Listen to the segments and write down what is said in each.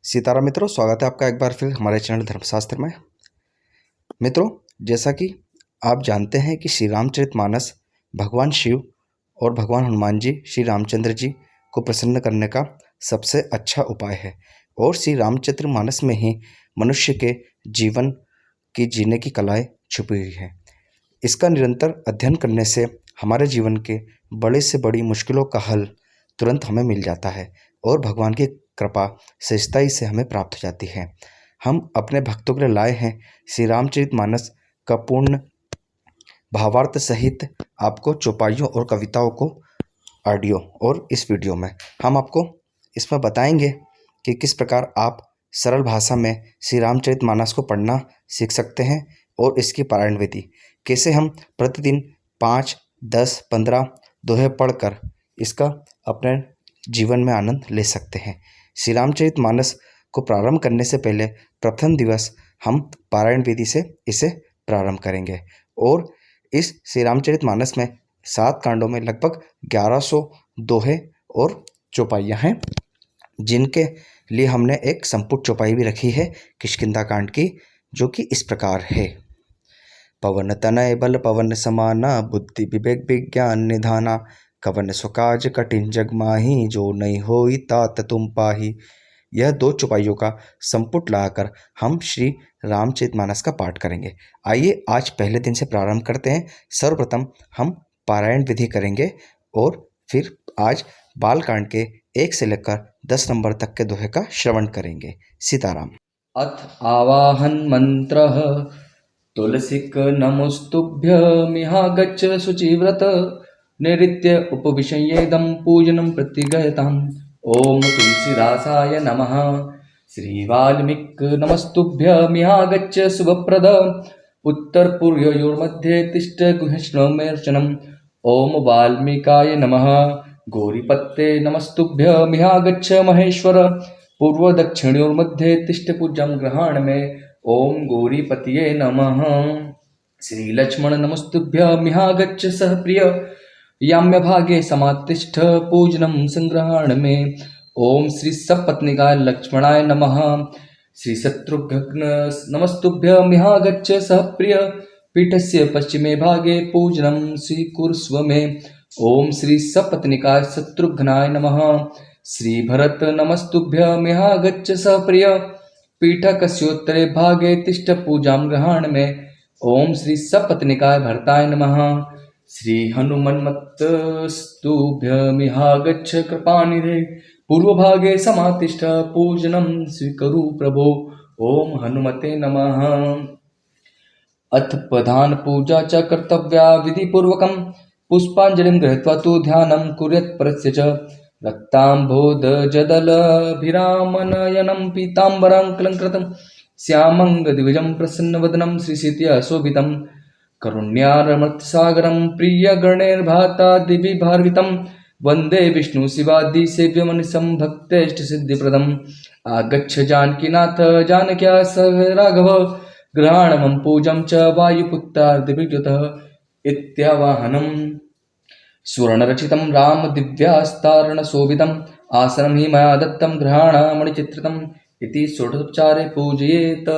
सीताराम मित्रों, स्वागत है आपका एक बार फिर हमारे चैनल धर्मशास्त्र में। मित्रों, जैसा कि आप जानते हैं कि श्री रामचरितमानस भगवान शिव और भगवान हनुमान जी श्री रामचंद्र जी को प्रसन्न करने का सबसे अच्छा उपाय है और श्री रामचरितमानस में ही मनुष्य के जीवन की जीने की कलाएं छुपी हुई है। इसका निरंतर अध्ययन करने से हमारे जीवन के बड़े से बड़ी मुश्किलों का हल तुरंत हमें मिल जाता है और भगवान की कृपा सहजताई से हमें प्राप्त हो जाती है। हम अपने भक्तों के लिए लाए हैं श्री रामचरितमानस का पूर्ण भावार्थ सहित आपको चौपाइयों और कविताओं को ऑडियो, और इस वीडियो में हम आपको इसमें बताएंगे कि किस प्रकार आप सरल भाषा में श्री रामचरितमानस को पढ़ना सीख सकते हैं और इसकी पारायण विधि कैसे हम प्रतिदिन 5, 10, 15 दोहे पढ़कर इसका अपने जीवन में आनंद ले सकते हैं। श्री रामचरितमानस को प्रारंभ करने से पहले प्रथम दिवस हम पारायण विधि से इसे प्रारंभ करेंगे और इस श्री रामचरितमानस में 7 कांडों में लगभग 1100 दोहे और चौपाइयाँ हैं, जिनके लिए हमने एक संपुट चौपाई भी रखी है किष्किंधा कांड की, जो कि इस प्रकार है। पवन तनय बल पवन समाना, बुद्धि विवेक विज्ञान निधाना, कवन सुकाज कठिन जग माही, जो नहीं होई तात तुम पाही। यह 2 चौपाइयों का संपुट लाकर हम श्री रामचरितमानस का पाठ करेंगे। आइए आज पहले दिन से प्रारंभ करते हैं। सर्वप्रथम हम पारायण विधि करेंगे और फिर आज बालकांड के 1 से लेकर 10 नंबर तक के दोहे का श्रवण करेंगे। सीताराम। अथ आवाहन मंत्र तुलसीक नमोस्तुभ्यमिहागच्छ शुचिव्रत निरित्य उपविशयेदं पूजनं प्रतिगयताम्। ओम तुलसीदासाय नमः। श्रीवाल्मीक नमस्तुभ्यमिहागच्छ शुभप्रद उत्तरपूर्वयोर्मध्ये तिष्ठ गुह्यष्णमेर्चनम्। ओम वाल्मीकाय नमः। गौरीपत्ते नमस्तुभ्यमिहागच्छ महेश्वर पूर्व दक्षिणयोर्मध्ये तिष्ठ पूज्यं ग्रहाण में। ओम गौरीपतये नमः। श्री लक्ष्मण नमस्तुभ्यमिहागच्छ सह प्रिय याम्य भागे समातिष्ठ पूजनं संग्रहाण में। ओम श्री सपत्निकाय लक्ष्मणाय नमः। श्री शत्रुघ्न नमस्तुभ्यमिहागच्छ सह प्रिय पीठस्य पश्चिमे भागे पूजनं स्वीकुर्स्व में। ओम श्री सपत्निकाय शत्रुघ्नाय नमः। श्री भरत नमस्तुभ्यमिहागच्छ सह प्रिय पीठकस्योत्तरे भागे तिष्ठ पूजां ग्रहाण में। ओम श्री सपत्निकाय भरताय नमः। श्री हनुमन्मत्तस्तुभ्यमिहागच्छ कृपानिधे पूर्व भागे समातिष्ठ पूजनं स्वीकुरु प्रभो। ओम हनुमते नमः। अथ प्रधान पूजा च कर्तव्या विधिपूर्वकं पुष्पांजलिं गृहीत्वा तु ध्यानं कुर्यात् परस्य च। रक्ताम्भोदजदलभिरामनयनं पीताम्बराङ्कलङ्कृतं श्यामङ्गदिविजं प्रसन्नवदनं श्रीसीतया शोभितं। करुण्यारमृतसागरं प्रियगणैर्भातादिभिर्भावितं वन्दे विष्णुशिवादिसेव्यमनिशं भक्तेष्टसिद्धिप्रदम्। आगच्छ जानकीनाथ जानक्या सह राघव ग्रहाणमं पूजं च वायुपुत्रादिभिर्युतः इत्यावाहनम्। सुवर्णरचितं रामदिव्यास्तारणशोभितम् आसनं हि मया दत्तं ग्रहाणमणिचित्रितम् इति षोडशोपचारे पूजयेत।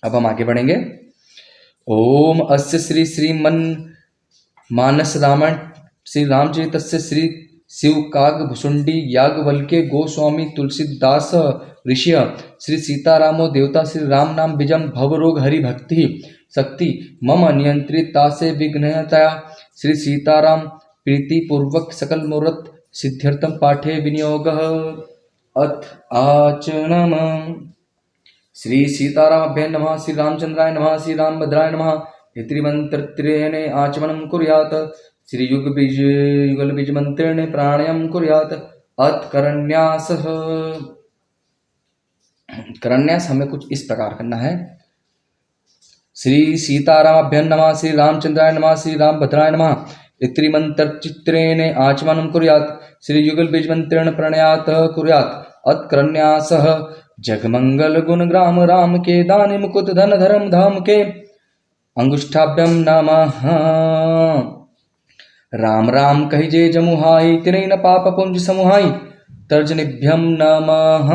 अब हम आगे बढ़ेंगे। ओम अस्य श्री श्रीमन मानस रामायण श्री रामचरितस्य श्री शिवकागभुषुंडी याज्ञवल्क्य गोस्वामी तुलसीदास ऋषिः श्री सीतारामो देवता श्री राम नाम बीजं भवरोग हरि भक्ति शक्ति मम नियंत्रितासे विघ्नतया श्री सीताराम प्रीतिपूर्वक सकल मुहूर्त सिद्ध्यर्थम पाठे विनियोगः। अथ आचरणम्। श्री सीतारामाभ्यां नमः। श्री रामचंद्राय नमः। श्री रामभद्राय नमः। इति आचमनं कुर्यात्। श्री युगलबीज मंत्रेण प्राणायाम कुर्यात्। अथ करन्यासः। करन्यास हमें कुछ इस प्रकार करना है। श्री सीतारामाभ्यां नमः। श्री रामचंद्राय नमः। श्री रामभद्राय नमः। इत्रिमन्त्रचित्रेण आचमनं कुर्यात्। श्री युगलबीज मंत्रेण प्रणयात् कुर्यात्। अथ करन्यासः। जगमंगल गुण ग्राम राम के दानि मुकुट धन धर्म धाम के अंगुष्ठाभ्यं नमः। राम राम कहिजे जमुहाई तिनैन पाप पुंज समुहाई तर्जनीभ्यं नमः।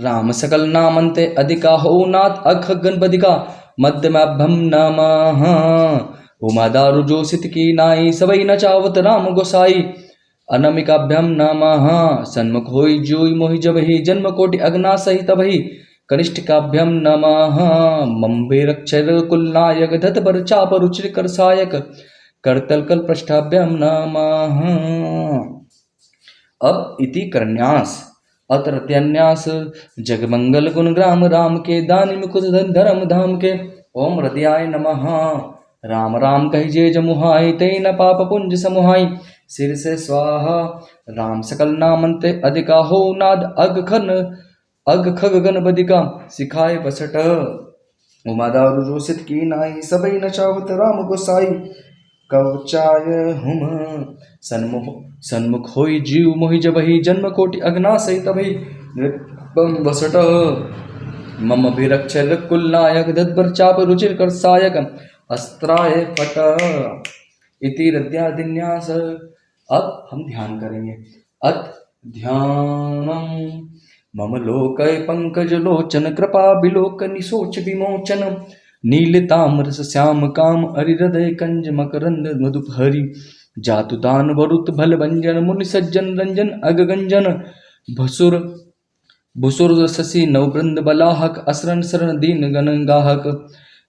राम सकल नामन्ते अधिका हो नाथ अख गणपति का मध्यमाभ्यम नमः। उमा दारु जो सित की नाई सबई न चावत राम गोसाई अनमिकाभ्यम नमः। सन्मुख होई जोई मोहि जब ही जन्म कोटि अग्ना सहित भई कनिष्ठिकाभ्यम नमः। मम्बे रक्षर कुलनायक धत पर चाप रुचिर कर सायक करतल कल पृष्ठाभ्यम नमः। अब इति करन्यास अतरत्यन्यास जगमंगल गुण ग्राम राम के दानि मुकुट धर्म धाम के। ओम हृदयाय नमः। राम राम कहिजे जमुहाई ते न पाप पुंज समुहाई सिर से स्वाहा। राम सकल नामन्ते अधिका हो नाद अग खग गण बदिका सिखाए बसट। उमा दारु जोसित की नाई सबई न चावत राम गोसाई कवचाय हुम। सन्मुख होई जीव मोहि जबहि जन्म कोटि अग्ना सहित भई नृपम वसट। मम अभिरक्षर कुल नायक दद्बर चाप रुचिर कर सायक अस्त्राय फट। इति हृदयादिन्यास। अब हम ध्यान करेंगे। अत ध्यानम मम लोकय पंकज लोचन कृपा विलोकनि सोच विमोचन। नील ताम्रस श्याम काम अरि हृदय कंज मकरंद मधुप हरि। जातु दान वरुत भल भंजन मुनि सज्जन रंजन अगगंजन। भसुर भुसुर शशि नववृंद बलाहक असरण शरण दीन गण गाहक।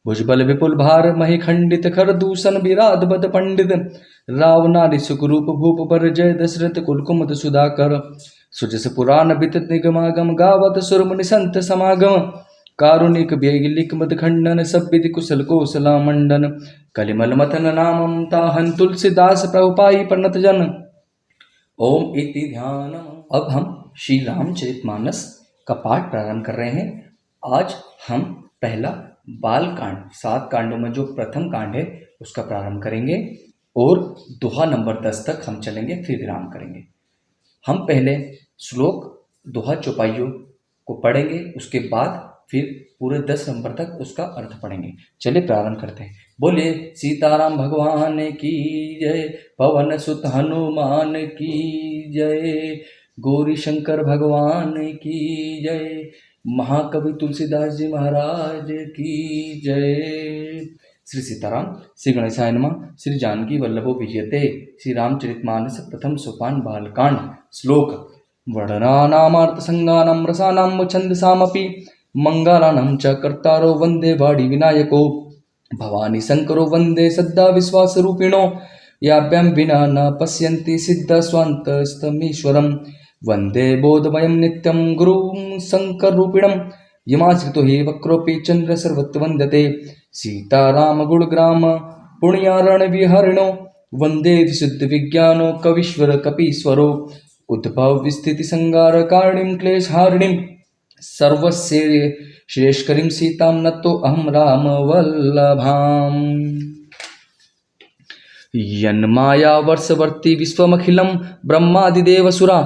भुजबल विपुल भार महि खंडित खर दूषण विराध बद पंडित। रावनारि सुखरूप भूप पर जय दशरथ कुल कुमत सुधाकर। सुजस पुराण बितत निगमागम गावत सुर मुनि संत समागम। कारुणिक व्यगिलिक मद खंडन सब विधि कुशल कोसला मंडन। कलिमल मथन नामम ताहन तुलसीदास प्रभुपाई प्रणत जन। ओम इति ध्यान। अब हम श्री रामचरितमानस का पाठ प्रारंभ कर रहे हैं। आज हम पहला बाल कांड 7 कांडों में जो प्रथम कांड है उसका प्रारंभ करेंगे और दोहा नंबर 10 तक हम चलेंगे, फिर विराम करेंगे। हम पहले श्लोक दोहा चौपाइयों को पढ़ेंगे, उसके बाद फिर पूरे 10 नंबर तक उसका अर्थ पढ़ेंगे। चलिए प्रारंभ करते हैं। बोलिए सीताराम भगवान की जय, पवन सुत हनुमान की जय, गौरी शंकर भगवान की जय, महाकवि तुलसीदास जी महाराज की जय। श्री सीताराम। श्री गणेशाय नमः। श्री जानकी वल्लभो विजयते। श्री रामचरितमानस प्रथम सोपान बालकांड। श्लोक वर्णनानामार्थ संगानां रसानां छन्दसामपि मंगलानां च कर्तारो वंदे वाणी विनायको। भवानी शंकरो वंदे सद्दा विश्वास रूपिणो। याभ्यां विना न पश्यन्ति सिद्ध स्वान्तस्तमीश्वरम्। वंदे बोधमयं नित्यं गुरुं शंकर रूपिणं। यमाश्रितो हि वक्रोऽपि चंद्र सर्वत्र वंदते। सीताराम गुणग्राम पुण्यारण विहरिणो। वंदे विशुद्ध विज्ञानो कवीश्वर कपीश्वरो। उद्भव विस्थिति संगार कारणीं क्लेशहारिणीं। सर्वस्य श्रेष्ठकरीं सीतां नतो अहं राम वल्लभाम्। यन्माया वर्षवर्ती विश्वमखिलं ब्रह्मादिदेवसुरा।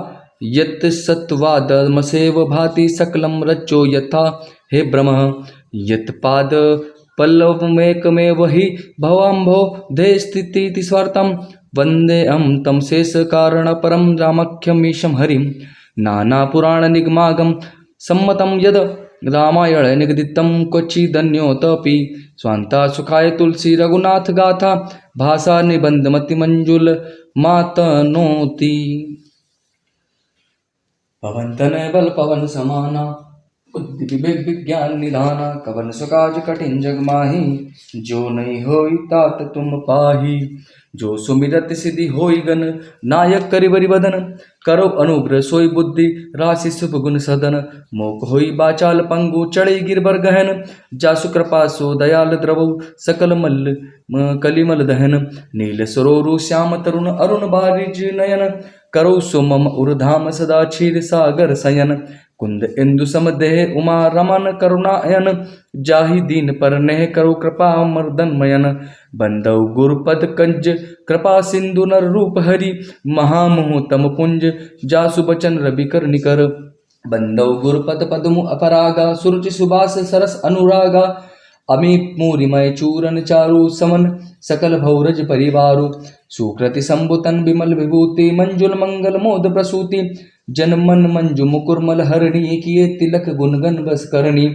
यत् सत्त्वादमसेव भाति सकलं रज्जो यथा हे ब्रह्म। यत् पाद पल्लवमेकमेव हि भवाम्भो धे स्थितिति स्वार्थं। वन्देऽहं तं शेषकारणपरं रामाख्यमीशं हरिं। नानापुराणनिगमागम सम्मतं यद् रामायण निगदितं क्वचिदन्योतपि। स्वान्ता सुखाय तुलसी रघुनाथ गाथा। भाषा निबंधमति मंजुल मातनोति। पवन तनय बल पवन समाना। बुद्धि विवेक विज्ञान निधाना। कवन सुकाज कठिन जग माही। जो नहीं होई तात तुम पाही। जो सुमिरत सिद्धि होई गण। नायक करिबरि बदन। करो अनुग्रह सोई बुद्धि राशि शुभ गुण सदन। मोक होई बाचाल पंगु चढ़ई गिरबर गहन। जासु कृपा सो दयाल द्रवौ सकल मल कलिमल दहन। नील सरोरु श्याम तरुण अरुण बारिज नयन। करो सो मम उर्धाम सदा क्षीर सागर शयन। कुंद इंदु समदेह उमा रमन करुणायन। जाहि दीन पर नेह करो कृपा मर्दन बंदौ गुरुपद कंज कृपा सिंधु नर रूप हरि। महामोह तम पुंज जासु बचन रवि कर निकर। बंदौ गुरुपद पद्म अपरागा। सुरुचि सुबास सरस अनुरागा। अमीप मूरिमय चूरन चारु समन सकल भौरज परिवारु सुकृति संबुतन विमल विभूति मंजुल मंगल मोद प्रसूति जन मन मंजु मुकुरमल हरणी किए तिलक गुणगन बस करणी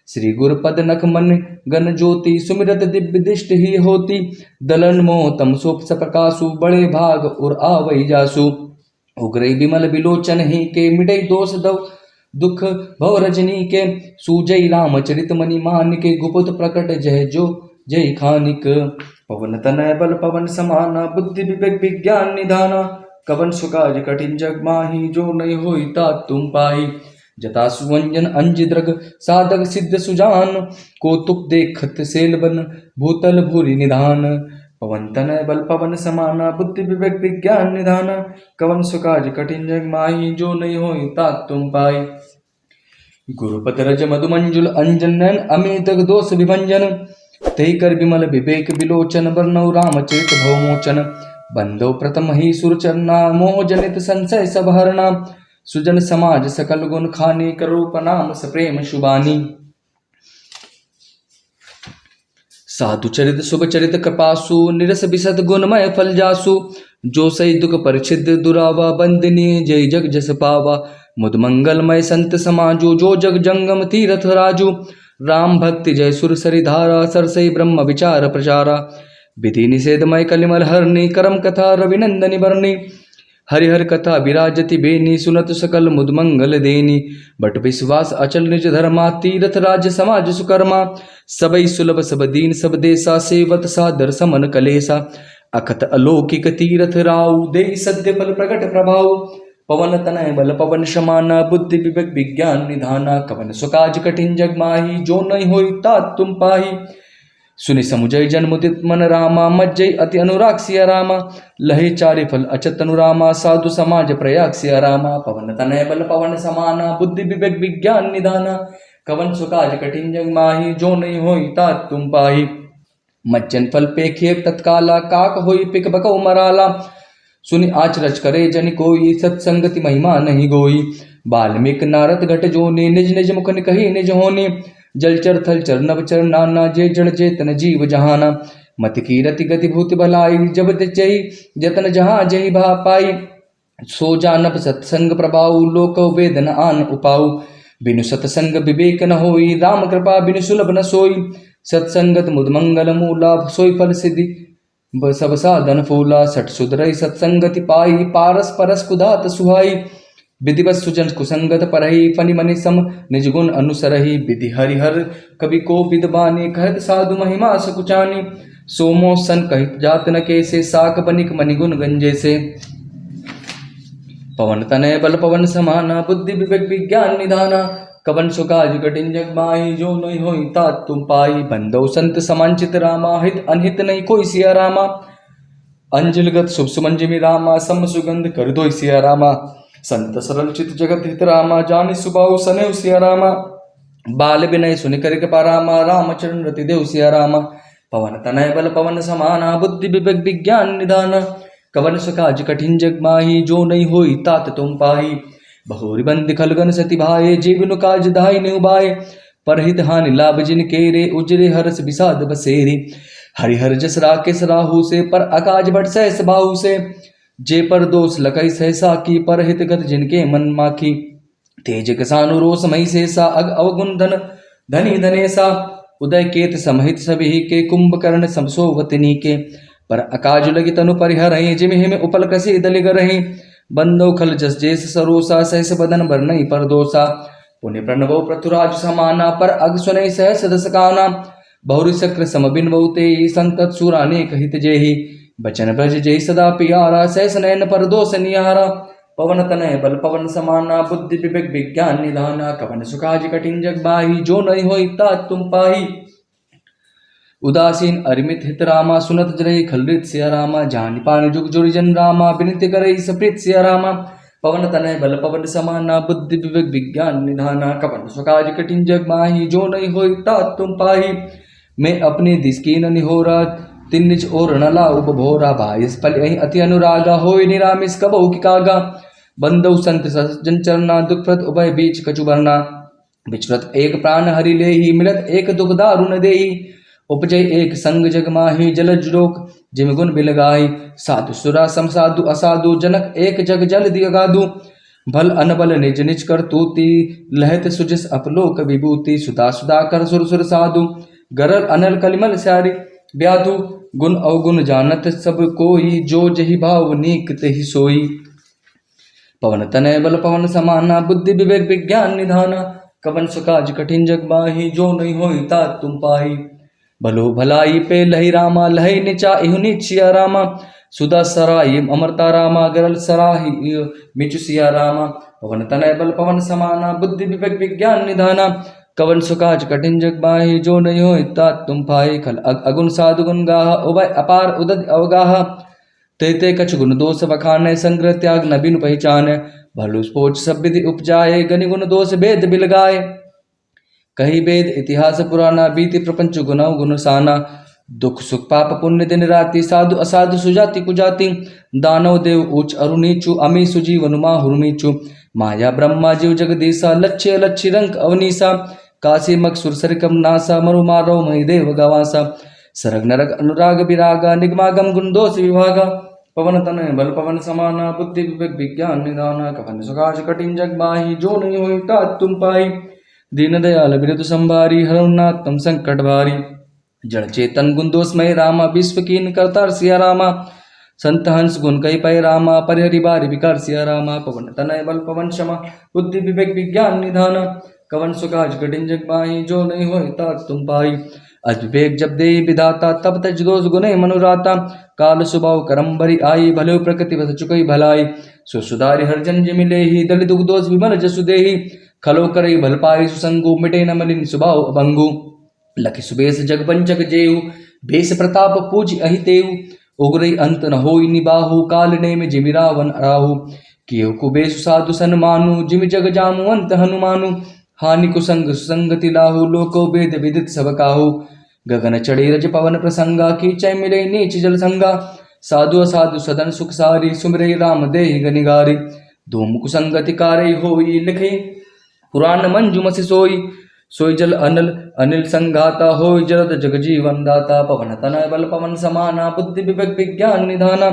श्री गुरुपद नख मन गन ज्योति सुमिरत दिव्य दिष्ट ही होती दलन मोह तम सोप सप्रकाशु बड़े भाग और आवई जासु उग्रई विमल विलोचन ही के मिटई दोष दव दुख भव रजनी के सूजय रामचरित मणि मान के गुपुत प्रकट जय जो जय खानिक पवन तनय बल पवन समाना बुद्धि विवेक विज्ञान निधाना कवन सुकाज कठिन जग माही जो नहीं होई तात तुम पाही जता सुवंजन अंज द्रग साधक सिद्ध सुजान कौतुक देखत सेल बन भूतल भूरि निधान पवन तनय बल पवन समाना बुद्धि विवेक विज्ञान निधाना कवन सुकाज कठिन जग माही जो नहीं होई तात तुम पाई गुरुपद रज मधु मंजुल अंजन नयन अमित दोष विभंजन तही कर विमल विवेक विलोचन वर्णौ रामचरित भवमोचन बंदो प्रथम ही सुरचरना मोह जनित संशय सब हरना सुजन समाज सकल गुण खानी करूप नाम सप्रेम शुभानी साधु चरित शुभ चरित कृपासु निरस विशद गुणमय फल जासु जो सही दुख परिचिद दुरावा बंदिनी जय जग जस पावा मुद मंगलमय संत समाजु जो जग जंगम तीरथ राजू राम भक्ति जय सुर सरि धारा सरसई ब्रह्म विचार प्रचारा विधि निषेधमय कलिमल हरणी करम कथा रविनंदनी बरणी हरिहर कथा विराजति बेनी सुनत सकल मुद मंगल देनी बट विश्वास अचल निज धर्मा तीरथ राज्य समाज सुकर्मा सबई सुलभ सब दीन सब देसा सेवत सादर समन कलेसा अखत अलौकिक तीरथ राउ दे सद्य फल प्रकट प्रभाव पवन तनय बल पवन शमाना बुद्धि विवेक विज्ञान निधाना कवन सुकाज कठिन जग माही जो नहीं होई तात तुम पाही सुनि समुजय जन मुदित मन रामा मज्जय अति अनुराग सिया रामा लहे चारि फल अचत अनुरामा साधु समाज प्रयाग सिया रामा पवन तनय बल पवन समाना बुद्धि विवेक विज्ञान निधाना कवन सुकाज कठिन जग माही जो नहीं होई तात तुम पाही मज्जन फल पेखे तत्काला काक होई पिक बकौ मराला सुनि आचरज करे जन कोई सत्संगति महिमा नहीं गोई बाल्मीक नारद घट जोने निज निज मुख कही निज होने जलचर थलचर नवचर नाना जे जड़ जेतन जीव जहाना मत की रति गति भूति भलाई जब जही जतन जहाँ जही भा पाई सो जानब सत्संग प्रभाऊ लोक वेदन आन उपाऊ बिनु सत्संग विवेक न होई राम कृपा बिनु सुलभ न सोई सत्संगत मुद मंगल मूला सोई फल सिद्धि सब साधन फूला सठ सुधरई सत्संगति पाई पारस परस कुदात सुहाई विधिवत सुजन कुसंगत परही फनि मनि सम निज गुण अनुसरही विधि हरिहर कवि को विद्वानी कहत साधु महिमा सकुचानी सोमो सन कहित जात न कैसे साक बनिक मनि गुण गंजे से पवन तनय बल पवन समाना बुद्धि विवेक विज्ञान निधाना कवन सुकाज कठिन जग माही जो नहीं होई तात तुम पाई बंदो संत समांचित रामा हित अनहित नहीं कोई सिया रामा अंजलगत शुभ सुमंजमी रामा सम सुगंध कर दो सिया रामा संत सरल चित जगत हित रामा जानि सुबाहु सने सिया रामा बाल विनय सुनि कर कृपा रामा रामचरण रति देव सिया रामा पवन तनय बल पवन समाना बुद्धि विवेक विज्ञान निधाना कवन सुकाज कठिन जग माही जो नहीं होई तात तुम पाही बहुरी बंद खलगन सति भाए जीवन काज दाई ने उबाए परहित हानि लाभ जिन केरे उजरे हरस विषाद बसेरी हरिहर जस राकेश राहु से पर अकाज बट सहस बाहु से जे पर दोष लकई सहसा की परहित गत जिनके मन माखी तेज कसानु रोष मई सेसा अग अवगुण धन धनी धनेसा उदय केत समहित सभी के कुंभकर्ण समसोवतनी के पर अकाज लगी तनु परिहर जिमिहि में उपल कसी दलिग रही बंदो खल जस जेस सरोसा सहस बदन बरनई पर दोसा पुण्य प्रणवो पृथुराज समाना पर अग सुनई सहस दसकाना बहुरी सक्र सम बिन बहुते संतत सुराने कहित जेहि बचन ब्रज जय सदा पियारा सहस नयन पर दोष निहारा पवन तनय बल पवन समाना बुद्धि विवेक विज्ञान निधाना कवन सुकाज कठिन जग बाही जो नहीं होई तात तुम पाही उदासीन अरिमित हित रामा सुनत जरहि खलरित सिया रामा जानि पान जुग जुरि जन रामा विनति करई सप्रीत सिया रामा पवन तनय बल पवन समाना बुद्धि विवेक विज्ञान निधाना कवन सुकाज कठिन जग माही जो नहीं होई तात तुम पाही मैं अपनी दिसकीन निहोरा तिन निज ओर नला उपभोरा बाईस फल यही अति अनुरागा होई निरामिस कबहु की कागा बंदौ संत सज्जन चरना दुखप्रद उभय बीच कछु बरना विचरत एक प्राण हरि लेहि, मिलत एक दुख दारुण देहि। उपजय एक संग जग माहि, जलज लोक जिम गुण बिलगाहि। साधु सुरा सम साधु असाधु, जनक एक जग जल दिय गाधु। भल अनबल निज निज कर तूति, लहत सुजस अपलोक विभूति। सुधा सुधा कर सुर सुर साधु, गरल अनल कलिमल स्यारी। व्याधु गुण अवगुण जानत सब कोई, जो जहि भाव नीक तेहि सोई। पवन तनय बल पवन समाना, बुद्धि विवेक विज्ञान निधाना। कवन सुकाज कठिन जग माहि, जो नहीं होई तात तुम पाहि। भलो भलाई पे लहि रामा, लहि निचा इहु नीचिया रामा। सुदा सराय अमरता रामा, गरल सराहि मिचु सिया रामा। पवन तनय बल पवन समाना, बुद्धि विवेक विज्ञान निधाना। कवन सुकाज कठिन जग माहि, जो नहीं होई तात तुम पाहि। खल अगुण साधु गुण गाह, उभय अपार उदद अवगाह। ते ते कछ गुण दोष बखाने, संग्रह त्याग न बिनु पहचाने। भलु स्पोच सब विधि उपजाए, गनि गुण दोष भेद बिलगाए। कही वेद इतिहास पुराना, बीति प्रपंच गुणौ गुण साना। दुख सुख पाप पुण्य दिन राति, साधु असाधु सुजाति कुजाति। दानव देव ऊच अरु नीचु, अमी सुजीवन माहुर मीचु। माया ब्रह्मा जीव जगदीसा, लक्ष्य लक्ष्य रंक अवनीसा। काशी मकसुर सरकम नासा, मरु मारो मही देव गवासा। सरग नरक अनुराग विरागा, निगमागम गुण दोष विभागा। पवन तनय बल पवन समाना, बुद्धि विवेक विज्ञान निधाना। कवन सुकाज कठिन जग माहि, जो नहीं होई तात तुम पाहि। दीन दयाल बिरदु संभारी, हरहुनाथ तम संकट भारी। जड़ चेतन गुण दोषमय रामा, विश्व कीन करतार सिया रामा। संत हंस गुण कई पै रामा, परिहरि बारि विकार सिया रामा। पवन तनय बल पवन क्षमा, बुद्धि विवेक विज्ञान निधाना। कवन सुकाज कठिन जग माहि, जो नहीं होई तात तुम पाहि। अविवेक जब देहि विधाता, तब तज दोष गुने मनुराता। काल सुबाउ करम भरी आई, भले प्रकृति बस चुकई भलाई। सो सुधारि हर जन जिमि लेहि, दलि दुख दोष विमल जसु देहि। खलो करई भल पाई सुसंगु, मिटे न मलिन सुभाव अभंगु। लखि सुबेश जग पंचक जेहु, भेष प्रताप पूज अहि तेहु। उग्रई अंत न होई निबाहु, काल नेमि जिमि रावण राहु। कियो कुबेशु साधु सन्मानु, जिमि जग जामु अंत हनुमानु। हानि कुसंग सुसंगति लाहु, लोको वेद विदित सब काहू। गगन चढ़े रज पवन प्रसंगा, कीचै मिले नीच जल संगा। साधु असाधु सदन सुख सारी, सुमिरै राम देहि गनिगारी। धूम कुसंगति कारई होई, लिखै पुराण मंजु मसि सोई। सोई जल अनल अनिल संघाता, होई जरद जग जीवन दाता। पवन तनय बल पवन समाना, बुद्धि विवेक विज्ञान निधाना।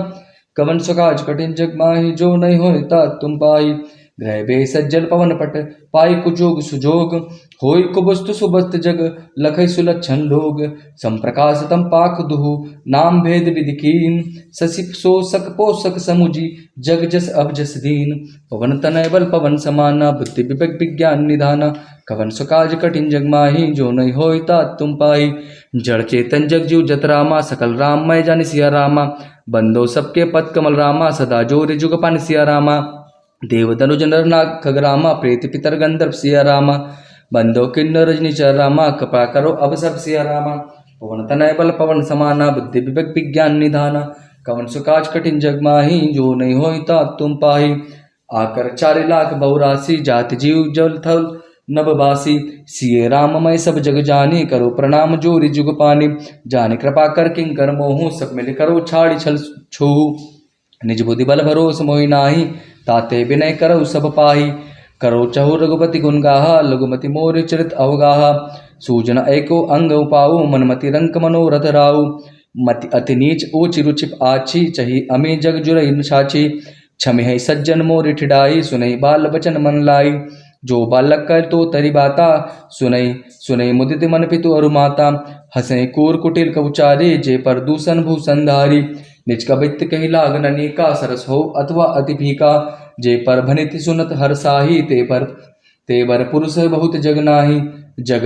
कवन सुकाज कठिन जग माहि, जो नहीं होई तात तुम पाहि। ग्रह बे सज्जल पवन पट, पाई कुजोग सुजोग। होई कुबस्तु सुबस्त जग, लखै सुलक्षण लोग। संप्रकाश तम पाख दुहु, नाम भेद विधि कीन। शशि शोषक पोषक समुझी, जग जस अब जस दीन। पवन तनय बल पवन समाना, बुद्धि विवेक विज्ञान निधाना। कवन सुकाज कठिन जग माहि, जो नहीं होई तात तुम पाहि। जड़ चेतन जग जीव जत रामा, सकल राम मैं जानि सिया रामा। बंदो सबके पद कमल रामा, सदा जोरि जुग पानि सिया रामा। देव तनुज नर नाग खग रामा, प्रेत पितर गंधर्व सिया रामा। बंदो किन्नर रजनी चर रामा, कृपा करो अब सब सिया रामा। पवन तनय बल पवन समाना, बुद्धि विवेक विज्ञान निधाना। कवन सुकाज कठिन जग माहि, जो नहीं होई तात तुम पाहि। आकर 4 लाख बहुराशि, जाति जीव जल थल नभवासी। सिये राम मैं सब जग जानी, करो प्रणाम जोरि जुग पानी। जानि कृपा कर किंकर मोहु, सब मिल करो छाड़ि छल छोहु। निज बुद्धि बल भरोस मोहि नाही, ताते विनय करौ सब पाहि। करो चहु रघुपति गुण गाहा, लघुमति मोर चरित अवगाहा। सूजन एको अंग उपाऊ, मनमति रंक मनोरथ राऊ। मति अति नीच ऊच रुचि आछी, चही अमी जग जुरई साची। छमिहै सज्जन मोर ठिडाई, सुनई बाल बचन मन लाई। जो बालक कर तो तरि बाता, सुनई सुनई मुदित मन पितु अरु माता। हसै कूर कुटिल कवचारी, जे पर दूषण भूषण धारी। निज कबित कही लाग ननीका, सरस हो अथवा अति फीका। जे पर भनित सुनत हर साही, ते बर पुरुष बहुत जग नाही। जग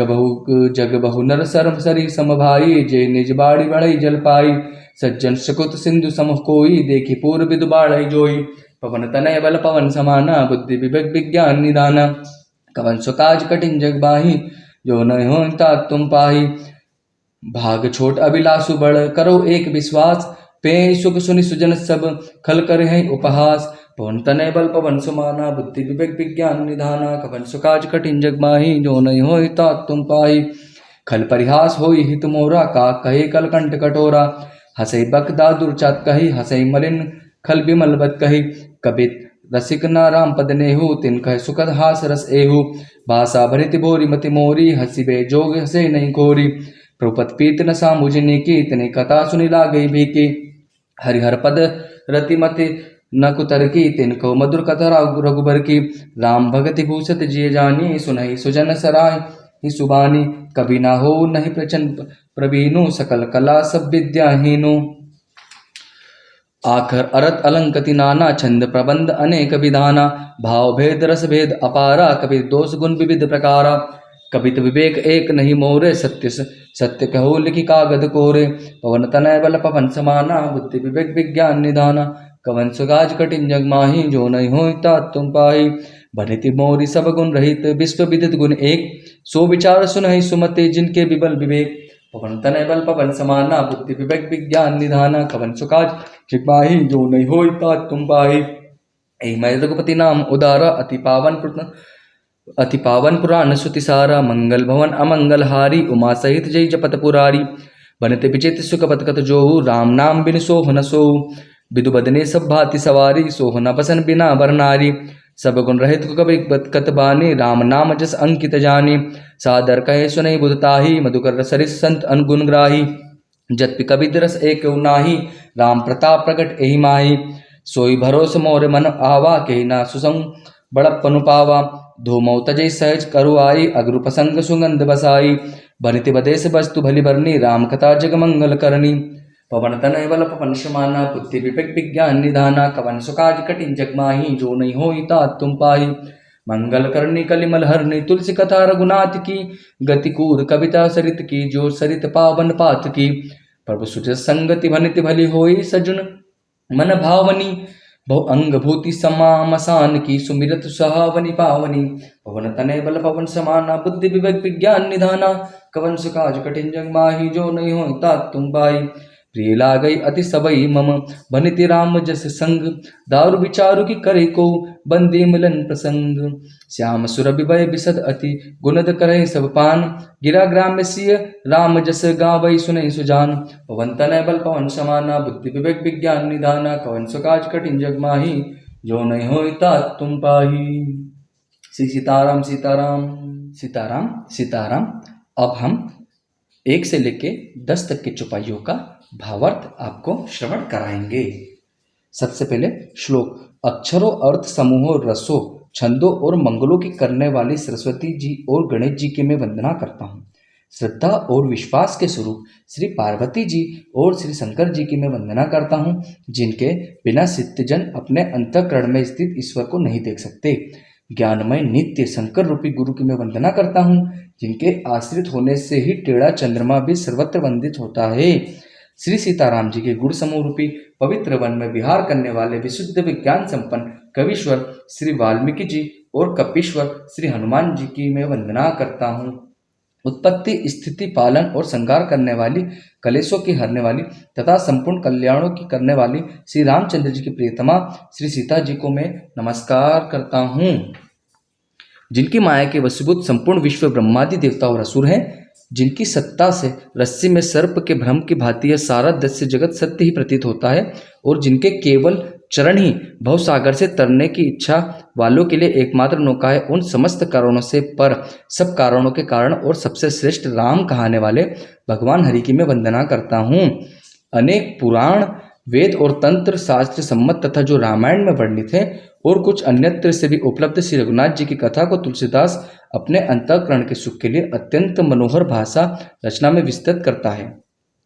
बहु नर सरम सरी सम भाई, जे निज बाड़ी बढ़ई जल पाई। सज्जन सुकृत सिंधु सम कोई, देखी पूर्व विदु बाढ़ई जोई। पवन तनय बल पवन समाना, बुद्धि विवेक विज्ञान निधाना। कवन सुकाज कठिन जग माहि, जो नहीं होई तात तुम पाहि। भाग छोट अभिलाषु बड़, करो एक विश्वास। पे सुख सुनि सुजन सब, खल कर है उपहास। पवन तनय बल पवन समाना, बुद्धि विवेक विज्ञान निधाना। कवन सुकाज कठिन जग माहि, जो नहीं होई तात तुम पाहि। खल परिहास होई हित मोरा, का कहे कल कंठ कटोरा। हसै बक दादुर चात कही, हसै मलिन खल विमल बत कही। कबित रसिक न राम पद नेहु तिन कह सुखद हास रस एहु भाषा भरित भोरी मति मोरी हसिबे जोग हसे नहीं खोरी प्रभुपत पीत न सामुजनी की तिने कथा सुनी ला गई भी की हरिहर पद रतिमति न कुतर की तिनको मधुर कथा रघुबर की राम भगति भूषत जिय जानी सुनहि सुजन सराय ही सुबानी कभी ना हो नहीं प्रचंड प्रवीणु सकल कला सब विद्याहीनु आखर अरत अलंकति नाना छंद प्रबंध अनेक विधाना भाव भेद रस भेद अपारा कभी दोष गुण विविध प्रकारा कवित विवेक एक नहीं मोरे सत्य सत्य कहो लिखि कागद कोरे पवन तनय बल पवन समाना बुद्धि विवेक विज्ञान निधाना कवन सुगाज कठिन जग माही जो नहीं हो तुम पाही भनिति मोरी सब गुण रहित विश्व विदित गुण एक सो विचार सुनहि सुमते जिनके विबल विवेक पवन तनय बल पवन समाना बुद्धि विवेक विज्ञान निधाना कवन सुकाज जग माही जो नहीं हो तुम पाही ऐ मैं रघुपति नाम उदारा अति पावन पुराण श्रुति सारा मंगल भवन अमंगल हारी उमा सहित जय जपत पुरारी बनते विचित सुख पतकत जोहु राम नाम बिन सोह न सोहु विदु बदने सब भांति सवारी सोह न बसन बिना बरनारी सब गुण रहित कवि कत बानी राम नाम जस अंकित जानी सादर कहे सुनहि बुधताही मधुकर सरिस संत अनगुण ग्राही जत कवि रस एक नाही राम प्रताप प्रकट एहि माही सोई भरोस मोर मन आवा कही ना सुसंग बड़प्पनु पावा धूमौ तजय सहज करु आई अग्रु प्रसंग सुगंध बसाई बनिति बदेश वस्तु भली बरनी राम कथा जग मंगल करनी पवन तनय बल पवन समाना बुद्धि विवेक विज्ञान निधाना कवन सुकाज कठिन जग माही जो नहीं होई तात तुम पाही मंगल करनी कलिमल हरनी तुलसी कथा रघुनाथ की गति कूर कविता सरित की जो सरित पावन पात की प्रभु सुच संगति भनिति भली होई सजुन मन भावनी बहु अंग भूति समा मसान की सुमिरत सुहावनी पावनी पवन तनय बल पवन समाना बुद्धि विवेक विज्ञान निधाना कवन सुकाज कठिन जग माही जो नहीं हो तात तुम पाई प्रिय लागई अति सबई मम बनिति राम जस संग दारु विचारु की करे को बंदे मिलन प्रसंग श्याम सुर विभय बिसद अति गुणद करे सब पान गिरा ग्राम सिय राम जस गावई सुनहि सुजान पवन तनय बल पवन समाना बुद्धि विवेक विज्ञान निधाना कवन सुकाज कठिन जग माही जो नहीं होई तात तुम पाही। श्री सीताराम सीताराम सीताराम सीताराम। अब हम 1 से लेके 10 तक के चौपाइयों का भावार्थ आपको श्रवण कराएंगे। सबसे पहले श्लोक। अक्षरों अर्थ समूहों रसों छंदों और मंगलों की करने वाली सरस्वती जी और गणेश जी की मैं वंदना करता हूँ। श्रद्धा और विश्वास के स्वरूप श्री पार्वती जी और श्री शंकर जी की मैं वंदना करता हूँ, जिनके बिना सिद्धजन अपने अंतःकरण में स्थित ईश्वर को नहीं देख सकते। ज्ञानमय नित्य शंकर रूपी गुरु की मैं वंदना करता हूँ, जिनके आश्रित होने से ही टेढ़ा चंद्रमा भी सर्वत्र वंदित होता है। श्री सीताराम जी के गुण समूह रूपी पवित्र वन में विहार करने वाले विशुद्ध विज्ञान संपन्न कवीश्वर श्री वाल्मीकि जी और कपीश्वर श्री हनुमान जी की मैं वंदना करता हूँ। उत्पत्ति स्थिति पालन और संहार करने वाली कलेशों की हरने वाली तथा संपूर्ण कल्याणों की करने वाली श्री रामचंद्र जी की प्रियतमा श्री सीता जी को मैं नमस्कार करता हूँ, जिनकी माया के वशीभूत संपूर्ण विश्व ब्रह्मादि देवता और असुर हैं, जिनकी सत्ता से रस्सी में सर्प के भ्रम की भांति यह सारा दस्य जगत सत्य ही प्रतीत होता है, और जिनके केवल चरण ही भवसागर से तरने की इच्छा वालों के लिए एकमात्र नौका है। उन समस्त कारणों से पर सब कारणों के कारण और सबसे श्रेष्ठ राम कहाने वाले भगवान हरि की मैं वंदना करता हूँ। अनेक पुराण वेद और तंत्र शास्त्र सम्मत तथा जो रामायण में वर्णित है और कुछ अन्यत्र से भी उपलब्ध श्री रघुनाथ जी की कथा को तुलसीदास अपने अंतःकरण के सुख के लिए अत्यंत मनोहर भाषा रचना में विस्तृत करता है,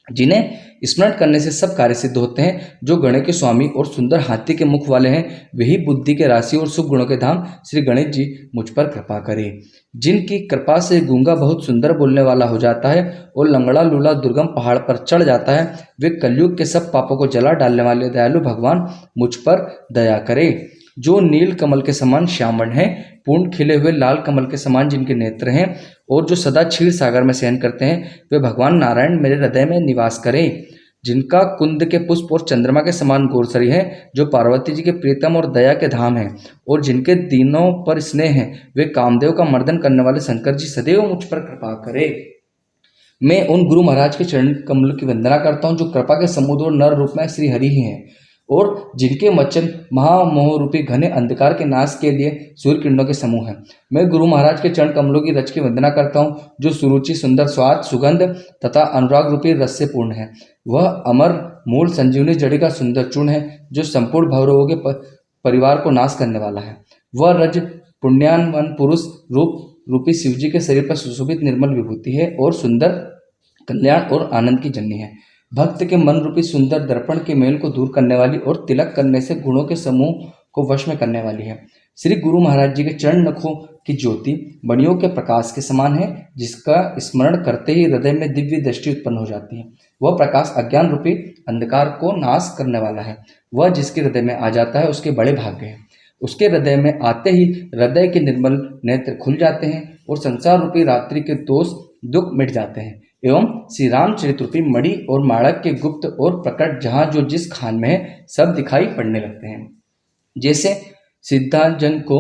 जिन्हें स्मरण करने से सब कार्य सिद्ध होते हैं। जो गणेश के स्वामी और सुंदर हाथी के मुख वाले हैं, वही बुद्धि के राशि और शुभ गुणों के धाम श्री गणेश जी मुझ पर कृपा करें। जिनकी कृपा से गूंगा बहुत सुंदर बोलने वाला हो जाता है और लंगड़ा लूला दुर्गम पहाड़ पर चढ़ जाता है, वे कलयुग के सब पापों को जला डालने वाले दयालु भगवान मुझ पर दया करे। जो नील कमल के समान श्यामण है, पूर्ण खिले हुए लाल कमल के समान जिनके नेत्र हैं और जो सदा क्षीर सागर में शयन करते हैं, वे भगवान नारायण मेरे हृदय में निवास करें। जिनका कुंद के पुष्प और चंद्रमा के समान गोरसरी है, जो पार्वती जी के प्रीतम और दया के धाम हैं, और जिनके दीनों पर स्नेह है, वे कामदेव का मर्दन करने वाले शंकर जी सदैव मुझ पर कृपा करे। मैं उन गुरु महाराज के चरण कमल की वंदना करता हूँ, जो कृपा के समुद्र और नर रूप में श्री हरि ही हैं, और जिनके वचन महामोह रूपी घने अंधकार के नाश के लिए सूर्य किरणों के समूह हैं। मैं गुरु महाराज के चरण कमलों की रज की वंदना करता हूँ, जो सुरुचि, सुंदर स्वाद, सुगंध तथा अनुराग रूपी रस से पूर्ण है। वह अमर मूल संजीवनी जड़ी का सुंदर चूर्ण है, जो संपूर्ण भवरोगों के परिवार को नाश करने वाला है। वह रज पुण्यान्वन पुरुष रूपी शिवजी के शरीर पर सुशोभित निर्मल विभूति है और सुंदर कल्याण और आनंद की जननी है। भक्त के मन रूपी सुंदर दर्पण के मेल को दूर करने वाली और तिलक करने से गुणों के समूह को वश में करने वाली है। श्री गुरु महाराज जी के चरण नखों की ज्योति मणियों के प्रकाश के समान है, जिसका स्मरण करते ही हृदय में दिव्य दृष्टि उत्पन्न हो जाती है। वह प्रकाश अज्ञान रूपी अंधकार को नाश करने वाला है। वह जिसके हृदय में आ जाता है उसके बड़े भाग्य हैं। उसके हृदय में आते ही हृदय के निर्मल नेत्र खुल जाते हैं और संसार रूपी रात्रि के दोष दुख मिट जाते हैं एवं श्री रामचरित रूपी मणि और माणक के गुप्त और प्रकट जहाँ जो जिस खान में है सब दिखाई पड़ने लगते हैं। जैसे सिद्धांजन को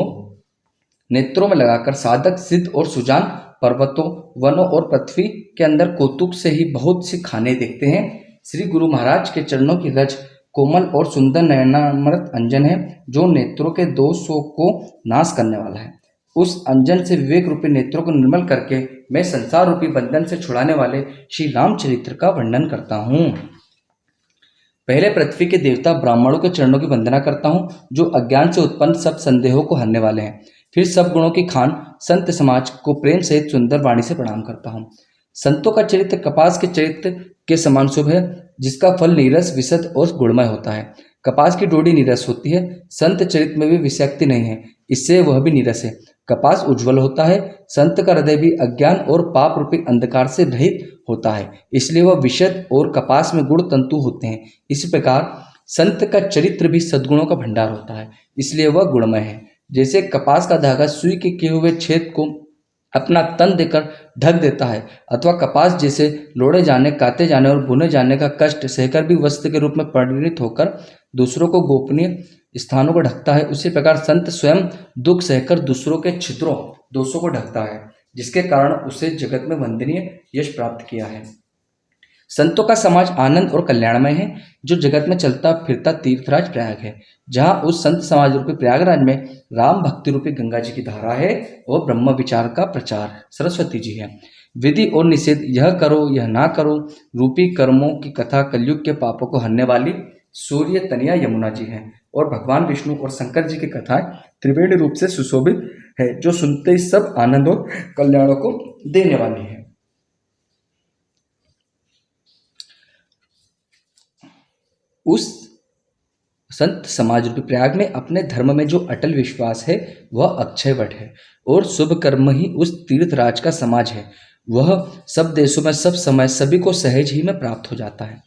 नेत्रों में लगाकर साधक सिद्ध और सुजान पर्वतों, वनों और पृथ्वी के अंदर कौतुक से ही बहुत सी खाने देखते हैं। श्री गुरु महाराज के चरणों की रज कोमल और सुंदर नयनामृत अंजन है, जो नेत्रों के दोषों को नाश करने वाला है। उस अंजन से विवेक रूपी नेत्रों को निर्मल करके मैं संसार रूपी बंधन से छुड़ाने वाले श्री रामचरित्र का वर्णन करता हूँ। पहले पृथ्वी के देवता ब्राह्मणों के चरणों की वंदना करता हूँ, जो अज्ञान से उत्पन्न सब संदेहों को हरने वाले हैं। फिर सब गुणों की खान संत समाज को प्रेम सहित सुंदर वाणी से प्रणाम करता हूँ। संतों का चरित्र कपास के चरित्र के समान शुभ है, जिसका फल नीरस, विशद और गुणमय होता है। कपास की डोरी नीरस होती है, संत चरित्र में भी विषाक्ति नहीं है, इससे वह भी नीरस है। कपास उज्ज्वल होता है, संत का हृदय भी अज्ञान और पाप रूपी अंधकार से रहित होता है, इसलिए वह विशद और कपास में गुण तंतु होते हैं। इसी प्रकार संत का चरित्र भी सद्गुणों का भंडार होता है, इसलिए वह गुणमय है। जैसे कपास का धागा सुई के किए हुए छेद को अपना तन देकर ढक देता है, अथवा कपास जैसे लोड़े जाने, काते जाने और बुने जाने का कष्ट सहकर भी वस्त्र के रूप में परिणित होकर दूसरों को गोपनीय स्थानों को ढकता है, उसी प्रकार संत स्वयं दुख सहकर दूसरों के छिद्रों, दोषों को ढकता है, जिसके कारण उसे जगत में वंदनीय यश प्राप्त किया है। संतों का समाज आनंद और कल्याणमय है, जो जगत में चलता फिरता तीर्थराज प्रयाग है, जहाँ उस संत समाज रूपी प्रयागराज में राम भक्ति रूपी गंगा जी की धारा है और ब्रह्म विचार का प्रचार सरस्वती जी है। विधि और निषेध, यह करो यह ना करो रूपी कर्मों की कथा कलयुग के पापों को हरने वाली सूर्य तनिया यमुना जी हैं, और भगवान विष्णु और शंकर जी की कथाएं त्रिवेणी रूप से सुशोभित है, जो सुनते ही सब आनंद और कल्याणों को देने वाली है। उस संत समाज रूपी प्रयाग में अपने धर्म में जो अटल विश्वास है वह अक्षय वट है, और शुभ कर्म ही उस तीर्थराज का समाज है। वह सब देशों में सब समय सभी को सहज ही में प्राप्त हो जाता है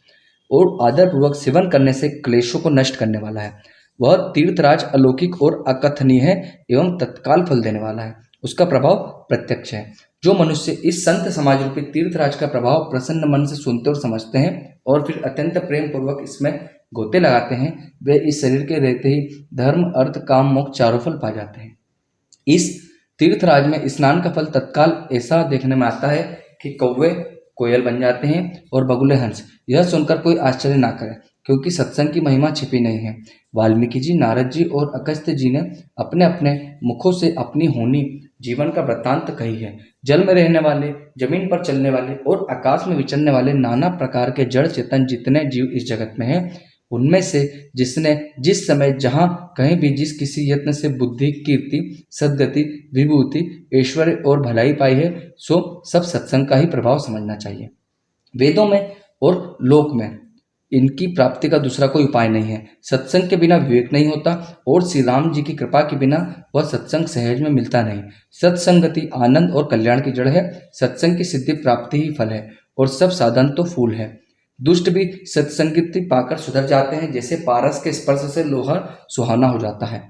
और आदरपूर्वक सेवन करने से क्लेशों को नष्ट करने वाला है। वह तीर्थराज अलौकिक और अकथनीय है एवं तत्काल फल देने वाला है। उसका प्रभाव प्रत्यक्ष है। जो मनुष्य इस संत समाज रूपी तीर्थराज का प्रभाव प्रसन्न मन से सुनते और समझते हैं और फिर अत्यंत प्रेम पूर्वक इसमें गोते लगाते हैं, वे इस शरीर के रहते ही धर्म, अर्थ, काम, मोक्ष चारों फल पा जाते हैं। इस तीर्थराज में स्नान का फल तत्काल ऐसा देखने में आता है कि कौवे कोयल बन जाते हैं और बगुले हंस। यह सुनकर कोई आश्चर्य ना करे, क्योंकि सत्संग की महिमा छिपी नहीं है। वाल्मीकि जी, नारद जी और अगस्त्य जी ने अपने अपने मुखों से अपनी होनी जीवन का वृत्तांत कही है। जल में रहने वाले, जमीन पर चलने वाले और आकाश में विचरने वाले नाना प्रकार के जड़ चेतन जितने जीव इस जगत में हैं, उनमें से जिसने जिस समय जहाँ कहीं भी जिस किसी यत्न से बुद्धि, कीर्ति, सद्गति, विभूति, ऐश्वर्य और भलाई पाई है, सो सब सत्संग का ही प्रभाव समझना चाहिए। वेदों में और लोक में इनकी प्राप्ति का दूसरा कोई उपाय नहीं है। सत्संग के बिना विवेक नहीं होता और श्री राम जी की कृपा के बिना वह सत्संग सहज में मिलता नहीं। सत्संगति आनंद और कल्याण की जड़ है। सत्संग की सिद्धि प्राप्ति ही फल है और सब साधन तो फूल है। दुष्ट भी सत्संगति पाकर सुधर जाते हैं, जैसे पारस के स्पर्श से लोहा सुहाना हो जाता है।